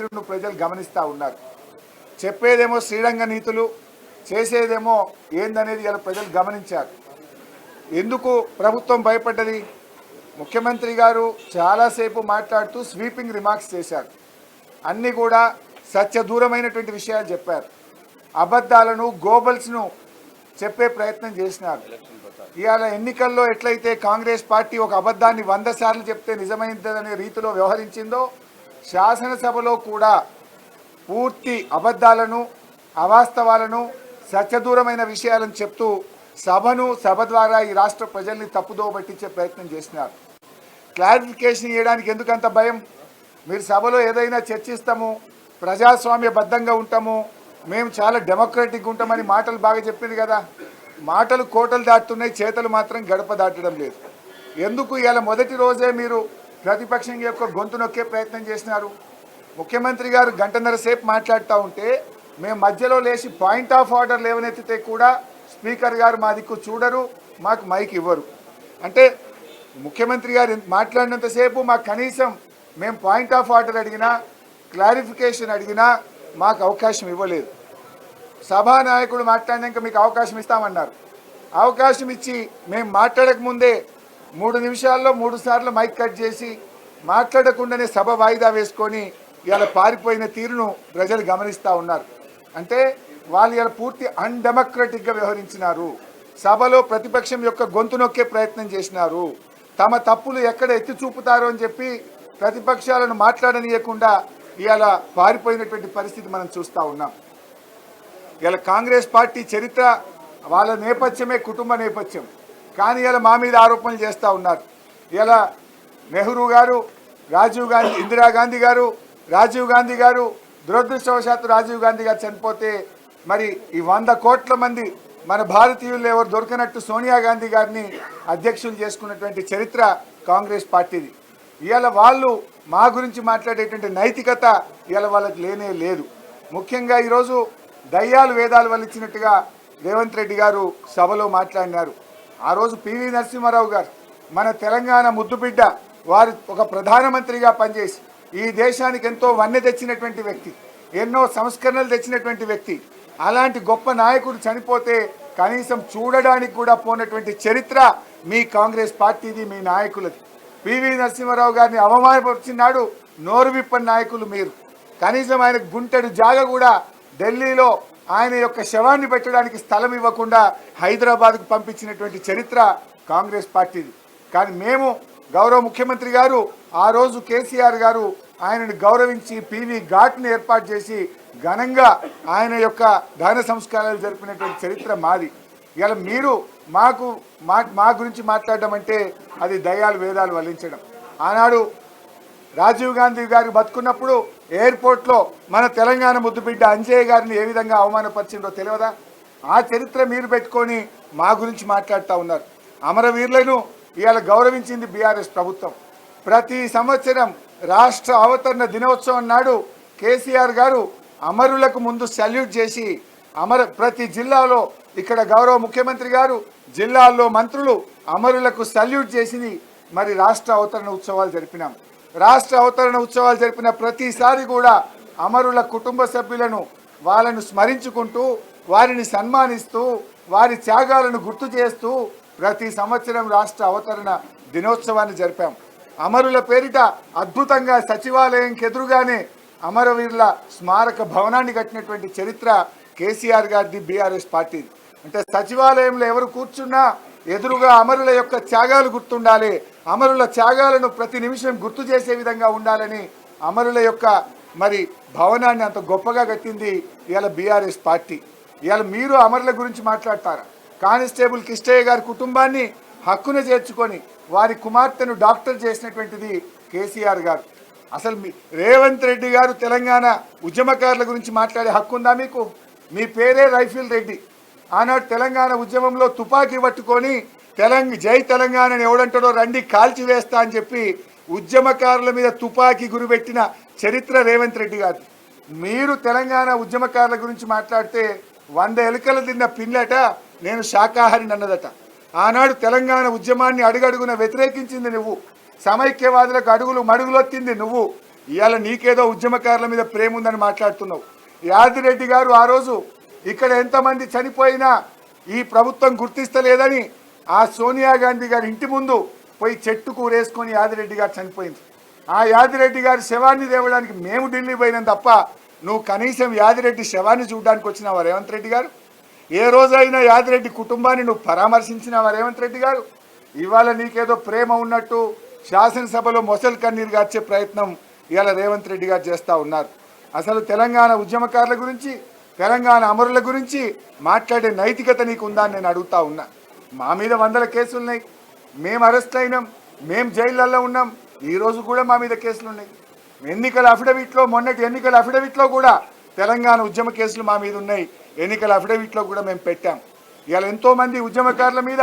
తీరును ప్రజలు గమనిస్తూ ఉన్నారు. చెప్పేదేమో శ్రీరంగ నీతులు, చేసేదేమో ఏందనేది ఇలా ప్రజలు గమనించారు. ఎందుకు ప్రభుత్వం భయపడ్డది? ముఖ్యమంత్రి గారు చాలాసేపు మాట్లాడుతూ స్వీపింగ్ రిమార్క్స్ చేశారు. అన్నీ కూడా సత్యదూరమైనటువంటి విషయాలు చెప్పారు. అబద్ధాలను, గోబల్స్ను చెప్పే ప్రయత్నం చేసినారు. ఇవాళ ఎన్నికల్లో ఎట్లయితే కాంగ్రెస్ పార్టీ ఒక అబద్ధాన్ని 100 సార్లు చెప్తే నిజమైందనే రీతిలో వ్యవహరించిందో, శాసనసభలో కూడా పూర్తి అబద్ధాలను, అవాస్తవాలను, సత్యదూరమైన విషయాలను చెప్తూ సభ ద్వారా ఈ రాష్ట్ర ప్రజల్ని తప్పుదోవ పట్టించే ప్రయత్నం చేసినారు. క్లారిఫికేషన్ ఇవ్వడానికి ఎందుకంత భయం? మీరు సభలో ఏదైనా చర్చిస్తాము, ప్రజాస్వామ్యబద్ధంగా ఉంటాము, మేము చాలా డెమోక్రటిక్గా ఉంటామని మాటలు బాగా చెప్పింది కదా. మాటలు కోటలు దాటుతున్నాయి, చేతలు మాత్రం గడప దాటడం లేదు. ఎందుకు ఇలా మొదటి రోజే మీరు ప్రతిపక్షం యొక్క గొంతు నొక్కే ప్రయత్నం చేసినారు? ముఖ్యమంత్రి గారు గంటన్నర సేపు మాట్లాడుతూ ఉంటే మేము మధ్యలో లేచి పాయింట్ ఆఫ్ ఆర్డర్ లేవనెత్తితే కూడా స్పీకర్ గారు మా దిక్కు చూడరు, మాకు మైక్ ఇవ్వరు. అంటే ముఖ్యమంత్రి గారు మాట్లాడినంతసేపు మాకు కనీసం మేము పాయింట్ ఆఫ్ ఆర్డర్ అడిగినా, క్లారిఫికేషన్ అడిగినా మాకు అవకాశం ఇవ్వలేదు. సభానాయకుడు మాట్లాడినాక మీకు అవకాశం ఇస్తామన్నారు. అవకాశం ఇచ్చి మేము మాట్లాడకముందే 3 నిమిషాల్లో 3 సార్లు మైక్ కట్ చేసి మాట్లాడకుండానే సభ వాయిదా వేసుకొని ఇలా పారిపోయిన తీరును ప్రజలు గమనిస్తూ ఉన్నారు. అంటే వాళ్ళు ఇలా పూర్తి అన్డెమోక్రటిక్గా వ్యవహరించినారు. సభలో ప్రతిపక్షం యొక్క గొంతు నొక్కే ప్రయత్నం చేసినారు. తమ తప్పులు ఎక్కడ ఎత్తి చూపుతారో అని చెప్పి ప్రతిపక్షాలను మాట్లాడనీయకుండా ఇలా పారిపోయినటువంటి పరిస్థితి మనం చూస్తూ ఉన్నాం. ఇలా కాంగ్రెస్ పార్టీ చరిత్ర, వాళ్ళ నేపథ్యమే కుటుంబ నేపథ్యం. కానీ ఇలా మా మీద ఆరోపణలు చేస్తూ ఉన్నారు. ఇలా నెహ్రూ గారు, ఇందిరాగాంధీ గారు, రాజీవ్ గాంధీ గారు, దురదృష్టవశాత్తు రాజీవ్ గాంధీ గారు చనిపోతే మరి ఈ 100 కోట్ల మంది మన భారతీయులు ఎవరు దొరకనట్టు సోనియా గాంధీ గారిని అధ్యక్షులు చేసుకున్నటువంటి చరిత్ర కాంగ్రెస్ పార్టీది. ఇవాళ వాళ్ళు మా గురించి మాట్లాడేటువంటి నైతికత ఇవాళ వాళ్ళకి లేనే లేదు. ముఖ్యంగా ఈరోజు దయ్యాలు వేదాలు వల్లించినట్టుగా రేవంత్ రెడ్డి గారు సభలో మాట్లాడినారు. ఆ రోజు పివి నరసింహారావు గారు, మన తెలంగాణ ముద్దుబిడ్డ, వారు ఒక ప్రధానమంత్రిగా పనిచేసి ఈ దేశానికి ఎంతో వన్నె తెచ్చినటువంటి వ్యక్తి, ఎన్నో సంస్కరణలు తెచ్చినటువంటి వ్యక్తి, అలాంటి గొప్ప నాయకుడు చనిపోతే కనీసం చూడడానికి కూడా పోనటువంటి చరిత్ర మీ కాంగ్రెస్ పార్టీది, మీ నాయకులది. పివి నరసింహారావు గారిని అవమానపరిచినాడు నోరు విప్పని నాయకులు మీరు. కనీసం ఆయన గుంటెడు జాగ కూడా ఢిల్లీలో ఆయన యొక్క శవాన్ని పెట్టడానికి స్థలం ఇవ్వకుండా హైదరాబాద్కు పంపించినటువంటి చరిత్ర కాంగ్రెస్ పార్టీది. కానీ మేము, గౌరవ ముఖ్యమంత్రి గారు ఆ రోజు కేసీఆర్ గారు ఆయనను గౌరవించి పివి ఘాట్ను ఏర్పాటు చేసి ఘనంగా ఆయన యొక్క దహన సంస్కారాలు జరిపినటువంటి చరిత్ర మాది. ఇలా మీరు మా గురించి మాట్లాడడం అంటే అది దయ్యాలు వేదాలు వల్లించడం. ఆనాడు రాజీవ్ గాంధీ గారు బతుకున్నప్పుడు ఎయిర్పోర్ట్లో మన తెలంగాణ ముద్దుబిడ్డ అంజయ్య గారిని ఏ విధంగా అవమానపరిచిందో తెలియదా? ఆ చరిత్ర మీరు పెట్టుకొని మా గురించి మాట్లాడుతూ ఉన్నారు. అమరవీరులను ఇవాళ గౌరవించింది బీఆర్ఎస్ ప్రభుత్వం. ప్రతి సంవత్సరం రాష్ట్ర అవతరణ దినోత్సవం నాడు కేసీఆర్ గారు అమరులకు ముందు సల్యూట్ చేసి ప్రతి జిల్లాలో, ఇక్కడ గౌరవ ముఖ్యమంత్రి గారు జిల్లాల్లో మంత్రులు అమరులకు సల్యూట్ చేసి మరి రాష్ట్ర అవతరణ ఉత్సవాలు జరిపినాం. రాష్ట్ర అవతరణ ఉత్సవాలు జరిపిన ప్రతిసారి కూడా అమరుల కుటుంబ సభ్యులను వాళ్ళను స్మరించుకుంటూ, వారిని సన్మానిస్తూ, వారి త్యాగాలను గుర్తు చేస్తూ ప్రతి సంవత్సరం రాష్ట్ర అవతరణ దినోత్సవాన్ని జరిపాం. అమరుల పేరిట అద్భుతంగా సచివాలయంకి ఎదురుగానే అమరవీరుల స్మారక భవనాన్ని కట్టినటువంటి చరిత్ర కేసీఆర్ గారిది, బీఆర్ఎస్ పార్టీది. అంటే సచివాలయంలో ఎవరు కూర్చున్నా ఎదురుగా అమరుల యొక్క త్యాగాలు గుర్తుండాలి, అమరుల త్యాగాలను ప్రతి నిమిషం గుర్తు చేసే విధంగా ఉండాలని అమరుల యొక్క మరి భవనాన్ని అంత గొప్పగా కట్టింది ఇవాళ బీఆర్ఎస్ పార్టీ. ఇవాళ మీరు అమరుల గురించి మాట్లాడతారా? కానిస్టేబుల్ కిష్టయ్య గారి కుటుంబాన్ని హక్కున చేర్చుకొని వారి కుమార్తెను డాక్టర్ చేసినటువంటిది కేసీఆర్ గారు. అసలు రేవంత్ రెడ్డి గారు తెలంగాణ ఉద్యమకారుల గురించి మాట్లాడే హక్కు ఉందా మీకు? మీ పేరే రైఫిల్ రెడ్డి. ఆనాడు తెలంగాణ ఉద్యమంలో తుపాకీ పట్టుకొని జై తెలంగాణని ఎవడంటాడో రండి కాల్చివేస్తా అని చెప్పి ఉద్యమకారుల మీద తుపాకీ గురిపెట్టిన చరిత్ర రేవంత్ రెడ్డి గారు. మీరు తెలంగాణ ఉద్యమకారుల గురించి మాట్లాడితే 100 ఎలుకలు తిన్న పిల్లట నేను శాకాహారిని అన్నదట. ఆనాడు తెలంగాణ ఉద్యమాన్ని అడుగడుగున వ్యతిరేకించింది నువ్వు, సమైక్యవాదులకు అడుగులు మడుగులొత్తింది నువ్వు, ఇవాళ నీకేదో ఉద్యమకారుల మీద ప్రేమ ఉందని మాట్లాడుతున్నావు. యాదిరెడ్డి గారు ఆ రోజు ఇక్కడ ఎంతమంది చనిపోయినా ఈ ప్రభుత్వం గుర్తిస్తలేదని ఆ సోనియా గాంధీ గారి ఇంటి ముందు పోయి చెట్టు కూరేసుకొని యాదిరెడ్డి గారు చనిపోయింది. ఆ యాదిరెడ్డి గారి శవాన్ని తేవడానికి మేము ఢిల్లీ పోయినాం తప్ప నువ్వు కనీసం యాదిరెడ్డి శవాన్ని చూడడానికి వచ్చినావా రేవంత్ రెడ్డి గారు? ఏ రోజైనా యాదిరెడ్డి కుటుంబాన్ని నువ్వు పరామర్శించినావా రేవంత్ రెడ్డి గారు? ఇవాళ నీకేదో ప్రేమ ఉన్నట్టు శాసనసభలో మొసలు కన్నీరు గార్చే ప్రయత్నం ఇవాళ రేవంత్ రెడ్డి గారు చేస్తూ ఉన్నారు. అసలు తెలంగాణ ఉద్యమకారుల గురించి, తెలంగాణ అమరుల గురించి మాట్లాడే నైతికత నీకు ఉందా అని నేను అడుగుతా ఉన్నా. మా మీద 100 కేసులున్నాయి, మేము అరెస్ట్ అయినాం, మేము జైళ్ళల్లో ఉన్నాం, ఈరోజు కూడా మా మీద కేసులు ఉన్నాయి. ఎన్నికల అఫిడవిట్లో, మొన్నటి ఎన్నికల అఫిడవిట్లో కూడా తెలంగాణ ఉద్యమ కేసులు మా మీద ఉన్నాయి. ఎన్నికల అఫిడవిట్లో కూడా మేము పెట్టాం. ఇవాళ ఎంతోమంది ఉద్యమకారుల మీద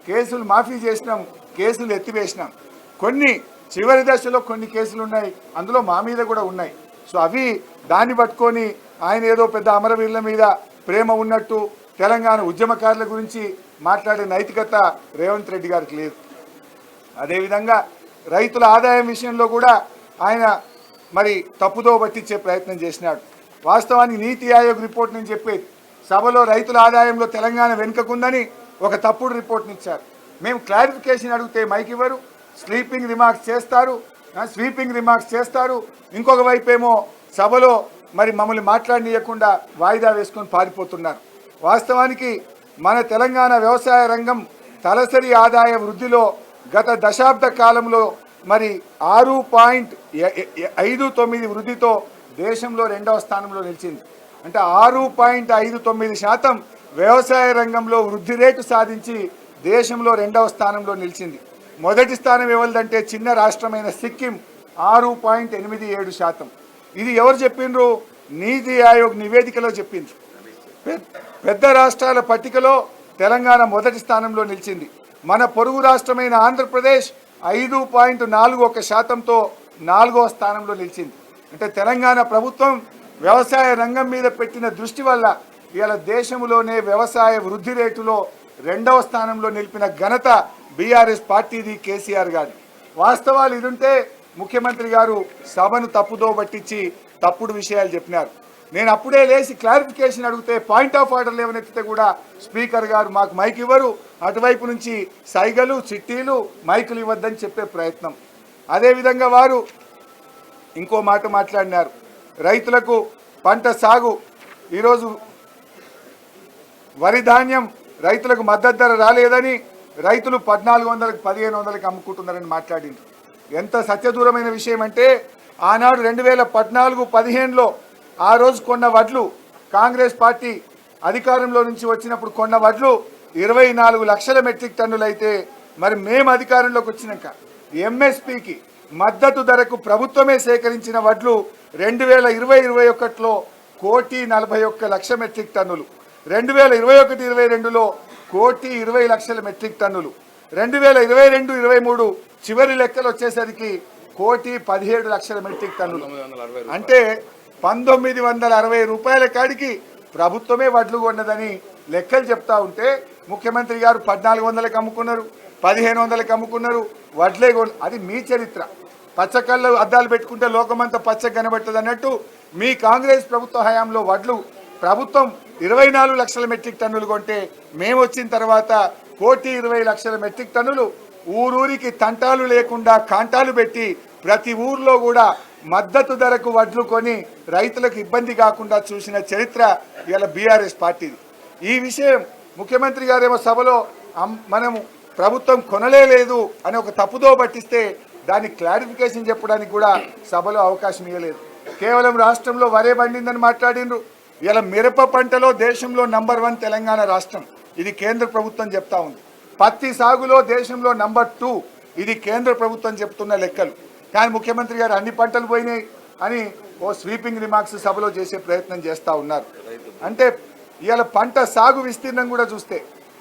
కేసులు మాఫీ చేసినాం, కేసులు ఎత్తివేసినాం. కొన్ని చివరి దశలో కొన్ని కేసులు ఉన్నాయి, అందులో మా మీద కూడా ఉన్నాయి. సో అవి దాన్ని పట్టుకొని ఆయన ఏదో పెద్ద అమరవీరుల మీద ప్రేమ ఉన్నట్టు తెలంగాణ ఉద్యమకారుల గురించి మాట్లాడే నైతికత రేవంత్ రెడ్డి గారికి లేదు. అదేవిధంగా రైతుల ఆదాయం విషయంలో కూడా ఆయన మరి తప్పుదో పట్టించే ప్రయత్నం చేసినాడు. వాస్తవానికి నీతి ఆయోగ్ రిపోర్ట్ నేను చెప్పేది, సభలో రైతుల ఆదాయంలో తెలంగాణ వెనుకకుందని ఒక తప్పుడు రిపోర్ట్ని ఇచ్చారు. మేము క్లారిఫికేషన్ అడిగితే మైక్ ఇవ్వరు, స్వీపింగ్ రిమార్క్స్ చేస్తారు. ఇంకొక వైపు ఏమో సభలో మరి మమ్మల్ని మాట్లాడనీయకుండా వాయిదా వేసుకొని పారిపోతున్నారు. వాస్తవానికి మన తెలంగాణ వ్యవసాయ రంగం తలసరి ఆదాయ వృద్ధిలో గత దశాబ్ద కాలంలో మరి 6.59 వృద్ధితో దేశంలో 2వ స్థానంలో నిలిచింది. అంటే 6.59% వ్యవసాయ రంగంలో వృద్ధి రేటు సాధించి దేశంలో 2వ స్థానంలో నిలిచింది. మొదటి స్థానం ఎవరిదంటే చిన్న రాష్ట్రమైన సిక్కిం 6.87%. ఇది ఎవరు చెప్పిండ్రు? నీతి ఆయోగ్ నివేదికలో చెప్పింది. పెద్ద రాష్ట్రాల పట్టికలో తెలంగాణ మొదటి స్థానంలో నిలిచింది. మన పొరుగు రాష్ట్రమైన ఆంధ్రప్రదేశ్ 5.41%తో 4వ స్థానంలో నిలిచింది. అంటే తెలంగాణ ప్రభుత్వం వ్యవసాయ రంగం మీద పెట్టిన దృష్టి వల్ల ఇవాళ దేశంలోనే వ్యవసాయ వృద్ధి రేటులో 2వ స్థానంలో నిలిపిన ఘనత బీఆర్ఎస్ పార్టీది, కేసీఆర్ గారి. వాస్తవాలు ఇదుంటే ముఖ్యమంత్రి గారు సభను తప్పుదో పట్టించి తప్పుడు విషయాలు చెప్పినారు. నేను అప్పుడే లేచి క్లారిఫికేషన్ అడిగితే పాయింట్ ఆఫ్ ఆర్డర్ లేవనెత్తితే కూడా స్పీకర్ గారు మాకు మైక్ ఇవ్వరు, అటువైపు నుంచి సైగలు, చిట్టీలు, మైకులు ఇవ్వద్దని చెప్పే ప్రయత్నం. అదేవిధంగా వారు ఇంకో మాట మాట్లాడినారు, రైతులకు పంట సాగు ఈరోజు వరి ధాన్యం రైతులకు మద్దతు ధర రాలేదని రైతులు 1400కి 1500కి అమ్ముకుంటున్నారని మాట్లాడింది. ఎంత సత్యదూరమైన విషయం అంటే ఆనాడు 2014-15లో ఆ రోజు కొన్న వడ్లు, కాంగ్రెస్ పార్టీ అధికారంలో నుంచి వచ్చినప్పుడు కొన్న వడ్లు 24 లక్షల మెట్రిక్ టన్నులు అయితే మరి మేము అధికారంలోకి వచ్చినాక ఎంఎస్పీకి మద్దతు ధరకు ప్రభుత్వమే సేకరించిన వడ్లు 2020-21లో 1,41,00,000 మెట్రిక్ టన్నులు, 2021-22లో 1,20,00,000 మెట్రిక్ టన్నులు, 2022-23 చివరి లెక్కలు వచ్చేసరికి 1,17,00,000 మెట్రిక్ టన్నులు. అంటే 1960 రూపాయల కాడికి ప్రభుత్వమే వడ్లు కొన్నదని లెక్కలు చెప్తా ఉంటే ముఖ్యమంత్రి గారు 1,400కి అమ్ముకున్నారు, 1,500కి అమ్ముకున్నారు, వడ్లే అది మీ చరిత్ర. పచ్చకళ్ళు అద్దాలు పెట్టుకుంటే లోకమంతా పచ్చ కనబడుతుంది అన్నట్టు మీ కాంగ్రెస్ ప్రభుత్వ హయాంలో వడ్లు ప్రభుత్వం 24 లక్షల మెట్రిక్ టన్నులు కొంటే మేము వచ్చిన తర్వాత 1,20,00,000 మెట్రిక్ టన్నులు ఊరూరికి తంటాలు లేకుండా కాంటాలు పెట్టి ప్రతి ఊర్లో కూడా మద్దతు ధరకు వడ్లు కొని రైతులకు ఇబ్బంది కాకుండా చూసిన చరిత్ర ఇవాళ బీఆర్ఎస్ పార్టీది. ఈ విషయం ముఖ్యమంత్రి గారేమో సభలో మనము ప్రభుత్వం కొనలేదు అని ఒక తప్పుదో పట్టిస్తే దాన్ని క్లారిఫికేషన్ చెప్పడానికి కూడా సభలో అవకాశం ఇవ్వలేదు. కేవలం రాష్ట్రంలో వరే పండిందని మాట్లాడిండ్రు. ఇలా మిరప పంటలో దేశంలో నంబర్ 1 తెలంగాణ రాష్ట్రం, ఇది కేంద్ర ప్రభుత్వం చెప్తా ఉంది. పత్తి సాగులో దేశంలో నంబర్ 2, ఇది కేంద్ర ప్రభుత్వం చెప్తున్న లెక్కలు. కానీ ముఖ్యమంత్రి గారు అన్ని పంటలు పోయినాయి అని ఓ స్వీపింగ్ రిమార్క్స్ సభలో చేసే ప్రయత్నం చేస్తూ ఉన్నారు. అంటే ఇవాళ పంట సాగు విస్తీర్ణం కూడా చూస్తే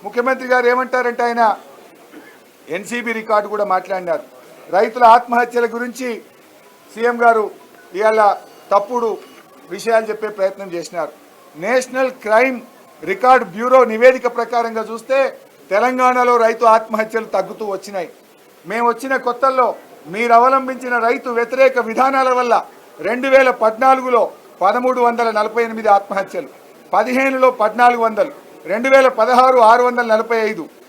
ముఖ్యమంత్రి గారు ఏమంటారంటే ఆయన ఎన్సీబీ రికార్డు కూడా మాట్లాడినారు. రైతుల ఆత్మహత్యల గురించి సీఎం గారు ఇవాళ తప్పుడు విషయాలు చెప్పే ప్రయత్నం చేసినారు. నేషనల్ క్రైమ్ రికార్డ్ బ్యూరో నివేదిక ప్రకారంగా చూస్తే తెలంగాణలో రైతు ఆత్మహత్యలు తగ్గుతూ వచ్చినాయి. మేము వచ్చిన కొత్తల్లో మీరు అవలంబించిన రైతు వ్యతిరేక విధానాల వల్ల 2014లో 1348 ఆత్మహత్యలు, 15లో 1400, 2016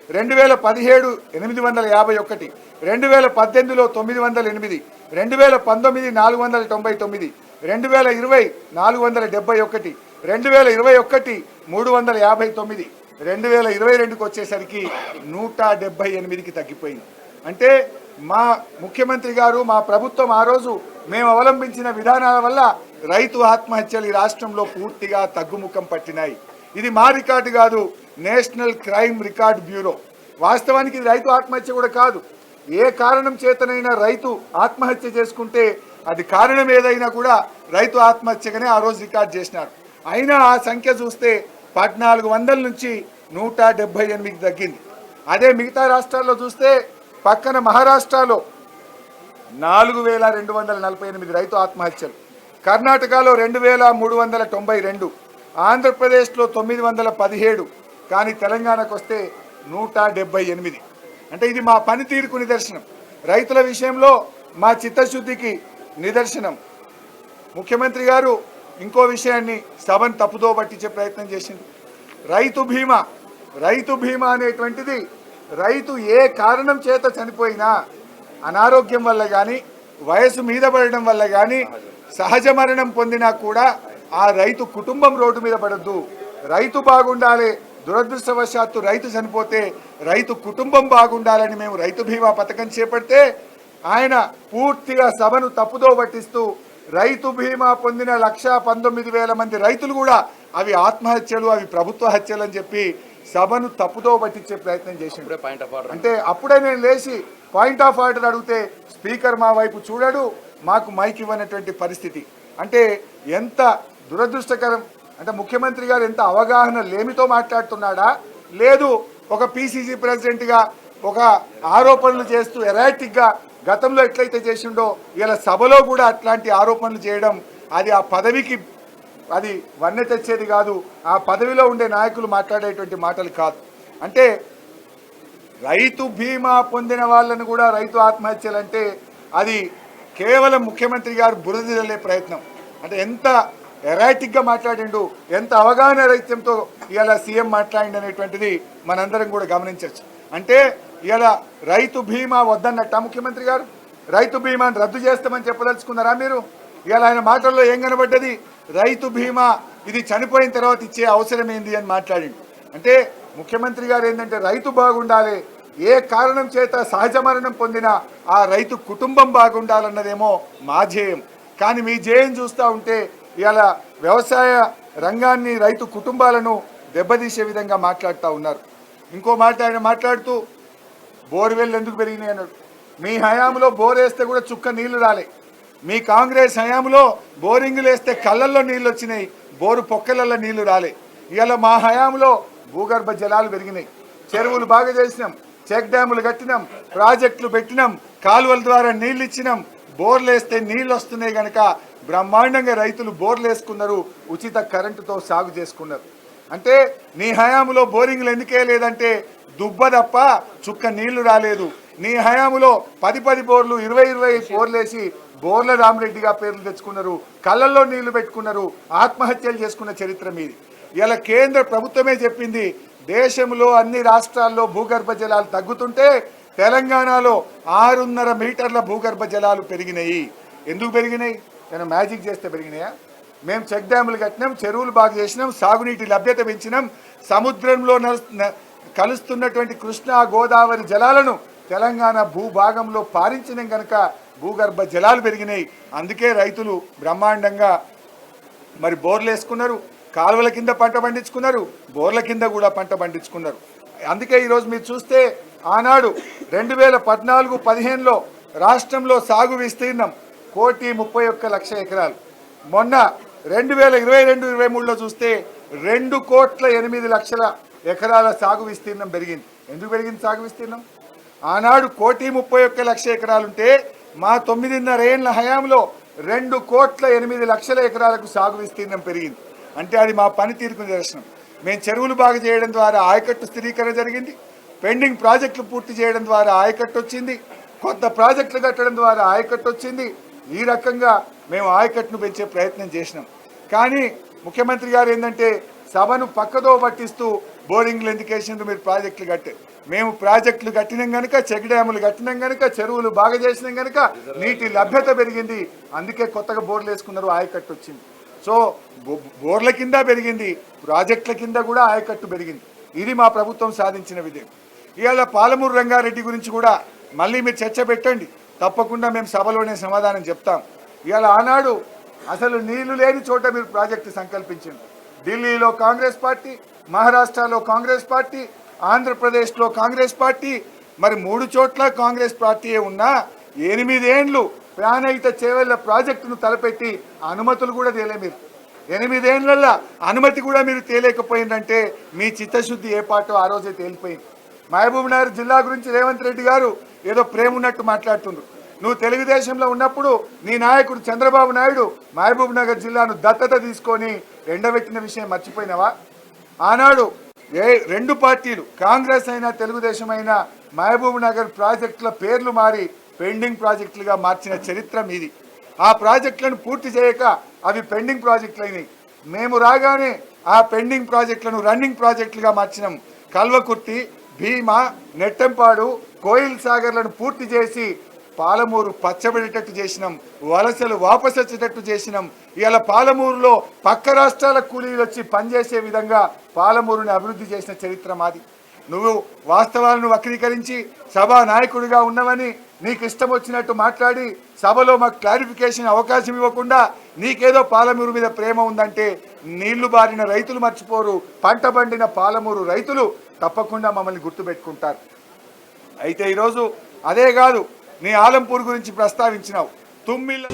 645, 2017 851, 2018లో 908, 2019 499, 2020 471, 2021 359, 2022కి వచ్చేసరికి 178కి తగ్గిపోయింది. అంటే మా ముఖ్యమంత్రి గారు, మా ప్రభుత్వం ఆ రోజు మేము అవలంబించిన విధానాల వల్ల రైతు ఆత్మహత్యలు ఈ రాష్ట్రంలో పూర్తిగా తగ్గుముఖం పట్టినాయి. ఇది మా రికార్డు కాదు, నేషనల్ క్రైమ్ రికార్డ్ బ్యూరో. వాస్తవానికి ఇది రైతు ఆత్మహత్య కూడా కాదు. ఏ కారణం చేతనైనా రైతు ఆత్మహత్య చేసుకుంటే అది కారణం ఏదైనా కూడా రైతు ఆత్మహత్యగానే ఆ రోజు రికార్డ్ చేసినారు. అయినా ఆ సంఖ్య చూస్తే 1400 నుంచి 178కి తగ్గింది. అదే మిగతా రాష్ట్రాల్లో చూస్తే పక్కన మహారాష్ట్రలో 4248 రైతు ఆత్మహత్యలు, కర్ణాటకలో 2392, ఆంధ్రప్రదేశ్లో 917, కానీ తెలంగాణకు వస్తే 178. అంటే ఇది మా పనితీరుకు నిదర్శనం, రైతుల విషయంలో మా చిత్తశుద్ధికి నిదర్శనం. ముఖ్యమంత్రి గారు ఇంకో విషయాన్ని సభను తప్పుదో పట్టించే ప్రయత్నం చేసింది. రైతు బీమా అనేటువంటిది రైతు ఏ కారణం చేత చనిపోయినా, అనారోగ్యం వల్ల కానీ, వయసు మీద పడడం వల్ల కానీ, సహజ మరణం పొందినా కూడా ఆ రైతు కుటుంబం రోడ్డు మీద పడద్దు. రైతు బాగుండాలి. దురదృష్టవశాత్తు రైతు చనిపోతే రైతు కుటుంబం బాగుండాలని మేము రైతు బీమా పథకం చేపడితే ఆయన పూర్తిగా సభను తప్పుదో పట్టిస్తూ రైతు బీమా పొందిన 1,19,000 మంది రైతులు కూడా అవి ఆత్మహత్యలు, అవి ప్రభుత్వ హత్యలు అని చెప్పి సభను తప్పుదో పట్టించే ప్రయత్నం చేసిండు. అంటే అప్పుడే నేను లేచి పాయింట్ ఆఫ్ ఆర్డర్ అడిగితే స్పీకర్ మా వైపు చూడడు, మాకు మైక్ ఇవ్వనటువంటి పరిస్థితి. అంటే ఎంత దురదృష్టకరం. అంటే ముఖ్యమంత్రి గారు ఎంత అవగాహన లేమితో మాట్లాడుతున్నాడా, లేదు ఒక పిసిసి ప్రెసిడెంట్గా ఒక ఆరోపణలు చేస్తూ ఎరాటిక్గా గతంలో ఎట్లయితే చేసిండో ఇలా సభలో కూడా అట్లాంటి ఆరోపణలు చేయడం, అది ఆ పదవికి అది వన్నె తెచ్చేది కాదు. ఆ పదవిలో ఉండే నాయకులు మాట్లాడేటువంటి మాటలు కాదు. అంటే రైతు బీమా పొందిన వాళ్ళను కూడా రైతు ఆత్మహత్యలు అంటే అది కేవలం ముఖ్యమంత్రి గారు బురద జల్లే ప్రయత్నం. అంటే ఎంత ఎరాటిక్గా మాట్లాడిండు, ఎంత అవగాహన రైత్యంతో ఇలా సీఎం మాట్లాడిండు అనేటువంటిది మనందరం కూడా గమనించవచ్చు. అంటే ఇలా రైతు బీమా వద్దన్నట్ట ముఖ్యమంత్రి గారు? రైతు బీమాను రద్దు చేస్తామని చెప్పదలుచుకున్నారా మీరు? ఇలా ఆయన మాటల్లో ఏం కనబడ్డది? రైతు బీమా ఇది చనిపోయిన తర్వాత ఇచ్చే అవసరం ఏంది అని మాట్లాడిండు. అంటే ముఖ్యమంత్రి గారు ఏంటంటే రైతు బాగుండాలి, ఏ కారణం చేత సహజ మరణం పొందిన ఆ రైతు కుటుంబం బాగుండాలన్నదేమో మా ధ్యేయం. కానీ మీ ధ్యేయం చూస్తూ ఉంటే ఇలా వ్యవసాయ రంగాన్ని, రైతు కుటుంబాలను దెబ్బతీసే విధంగా మాట్లాడుతూ ఉన్నారు. ఇంకో మాట ఆయన మాట్లాడుతూ బోర్వెల్ ఎందుకు పెరిగినాయి అన్నాడు. మీ హయాంలో బోర్ వేస్తే కూడా చుక్క నీళ్లు రాలే. మీ కాంగ్రెస్ హయాంలో బోరింగులు వేస్తే కళ్ళల్లో నీళ్ళు వచ్చినాయి, బోరు పొక్కలలో నీళ్లు రాలే. ఇవాళ మా హయాంలో భూగర్భ జలాలు పెరిగినాయి, చెరువులు బాగా చేసినాం, చెక్ డ్యాములు కట్టినాం, ప్రాజెక్టులు పెట్టినాం, కాలువల ద్వారా నీళ్ళు ఇచ్చినాం, బోర్లు వేస్తే నీళ్ళు వస్తున్నాయి కనుక బ్రహ్మాండంగా రైతులు బోర్లు వేసుకున్నారు, ఉచిత కరెంటుతో సాగు చేసుకున్నారు. అంటే నీ హయాంలో బోరింగ్లు ఎందుకే లేదంటే దుబ్బ తప్ప చుక్క నీళ్లు రాలేదు. నీ హయాంలో 10 బోర్లు 20 బోర్లు వేసి బోర్ల రామరెడ్డిగా పేర్లు తెచ్చుకున్నారు, కళ్ళల్లో నీళ్లు పెట్టుకున్నారు, ఆత్మహత్యలు చేసుకున్న చరిత్ర మీది. ఇలా కేంద్ర ప్రభుత్వమే చెప్పింది దేశంలో అన్ని రాష్ట్రాల్లో భూగర్భ జలాలు తగ్గుతుంటే తెలంగాణలో 6.5 మీటర్ల భూగర్భ జలాలు పెరిగినాయి. ఎందుకు పెరిగినాయి? నేను మ్యాజిక్ చేస్తే పెరిగినాయా? మేము చెక్ డ్యాములు కట్టినాం, చెరువులు బాగా చేసినాం, సాగునీటి లభ్యత పెంచినాం, సముద్రంలో కలుస్తున్నటువంటి కృష్ణా గోదావరి జలాలను తెలంగాణ భూభాగంలో పారించినాం కనుక భూగర్భ జలాలు పెరిగినాయి. అందుకే రైతులు బ్రహ్మాండంగా మరి బోర్లు వేసుకున్నారు, కాలువల కింద పంట పండించుకున్నారు, బోర్ల కింద కూడా పంట పండించుకున్నారు. అందుకే ఈరోజు మీరు చూస్తే ఆనాడు 2014-15లో రాష్ట్రంలో సాగు విస్తీర్ణం 1,31,00,000 ఎకరాలు. మొన్న 2022-23లో చూస్తే 2,08,00,000 ఎకరాల సాగు విస్తీర్ణం పెరిగింది. ఎందుకు పెరిగింది సాగు విస్తీర్ణం? ఆనాడు 1,31,00,000 ఎకరాలుంటే మా 9.5 ఏళ్ల హయాంలో 2,08,00,000 ఎకరాలకు సాగు విస్తీర్ణం పెరిగింది. అంటే అది మా పనితీరుకు నిదర్శనం. మేము చెరువులు బాగు చేయడం ద్వారా ఆయకట్టు స్థిరీకరణ జరిగింది, పెండింగ్ ప్రాజెక్టులు పూర్తి చేయడం ద్వారా ఆయకట్టు వచ్చింది, కొత్త ప్రాజెక్టులు కట్టడం ద్వారా ఆయకట్టు వచ్చింది. ఈ రకంగా మేము ఆయకట్టును పెంచే ప్రయత్నం చేసినాం. కానీ ముఖ్యమంత్రి గారు ఏంటంటే సభను పక్కదో పట్టిస్తూ బోరింగ్లు ఎందుకేసిండ్రు మీరు ప్రాజెక్టులు కట్టారు. మేము ప్రాజెక్టులు కట్టినాం కనుక, చెక్ డ్యాములు కట్టినాం కనుక, చెరువులు బాగా చేసినాం కనుక నీటి లభ్యత పెరిగింది. అందుకే కొత్తగా బోర్లు వేసుకున్నారు, ఆయకట్టు వచ్చింది. సో బోర్ల కింద పెరిగింది, ప్రాజెక్టుల కింద కూడా ఆయకట్టు పెరిగింది. ఇది మా ప్రభుత్వం సాధించిన విజయం. ఇవాళ పాలమూరు రంగారెడ్డి గురించి కూడా మళ్ళీ మీరు చర్చ పెట్టండి, తప్పకుండా మేము సభలోనే సమాధానం చెప్తాం. ఇవాళ ఆనాడు అసలు నీళ్లు లేని చోట మీరు ప్రాజెక్టు సంకల్పించింది. ఢిల్లీలో కాంగ్రెస్ పార్టీ, మహారాష్ట్రలో కాంగ్రెస్ పార్టీ, ఆంధ్రప్రదేశ్లో కాంగ్రెస్ పార్టీ, మరి 3 చోట్ల కాంగ్రెస్ పార్టీయే ఉన్నా 8 ఏండ్లు ప్రాణహిత చేవెళ్ల ప్రాజెక్టును తలపెట్టి అనుమతులు కూడా తేలే. మీరు 8 ఏండ్లల్లో అనుమతి కూడా మీరు తేలేకపోయిందంటే మీ చిత్తశుద్ధి ఏ పాటో ఆ రోజే తేలిపోయింది. మహబూబ్ నగర్ జిల్లా గురించి రేవంత్ రెడ్డి గారు ఏదో ప్రేమ ఉన్నట్టు మాట్లాడుతుండ్రు. నువ్వు తెలుగుదేశంలో ఉన్నప్పుడు నీ నాయకుడు చంద్రబాబు నాయుడు మహబూబ్ నగర్ జిల్లాను దత్తత తీసుకొని ఎండబెట్టిన విషయం మర్చిపోయినావా? ఆనాడు 2 పార్టీలు, కాంగ్రెస్ అయినా తెలుగుదేశం అయినా, మహబూబ్ నగర్ ప్రాజెక్టుల పేర్లు మారి పెండింగ్ ప్రాజెక్టులుగా మార్చిన చరిత్ర మీది. ఆ ప్రాజెక్టులను పూర్తి చేయక అవి పెండింగ్ ప్రాజెక్టులు అయినాయి. మేము రాగానే ఆ పెండింగ్ ప్రాజెక్టులను రన్నింగ్ ప్రాజెక్టులుగా మార్చినాం. కల్వకుర్తి, భీమా, నెట్టంపాడు, కోయిల్ సాగర్లను పూర్తి చేసి పాలమూరు పచ్చబడేటట్టు చేసినాం, వలసలు వాపసు వచ్చేటట్టు చేసినాం. ఇవాళ పాలమూరులో పక్క రాష్ట్రాల కూలీలు వచ్చి పనిచేసే విధంగా పాలమూరుని అభివృద్ధి చేసిన చరిత్ర మాది. నువ్వు వాస్తవాలను వక్రీకరించి సభా నాయకుడిగా ఉన్నవని నీకు ఇష్టం వచ్చినట్టు మాట్లాడి సభలో మాకు క్లారిఫికేషన్ అవకాశం ఇవ్వకుండా నీకేదో పాలమూరు మీద ప్రేమ ఉందంటే నీళ్లు బారిన రైతులు మర్చిపోరు, పంట పండిన పాలమూరు రైతులు తప్పకుండా మమ్మల్ని గుర్తుపెట్టుకుంటారు. అయితే ఈరోజు అదే కాదు, నీ ఆలంపూర్ గురించి ప్రస్తావించినావు. తుమ్మిళ్ళ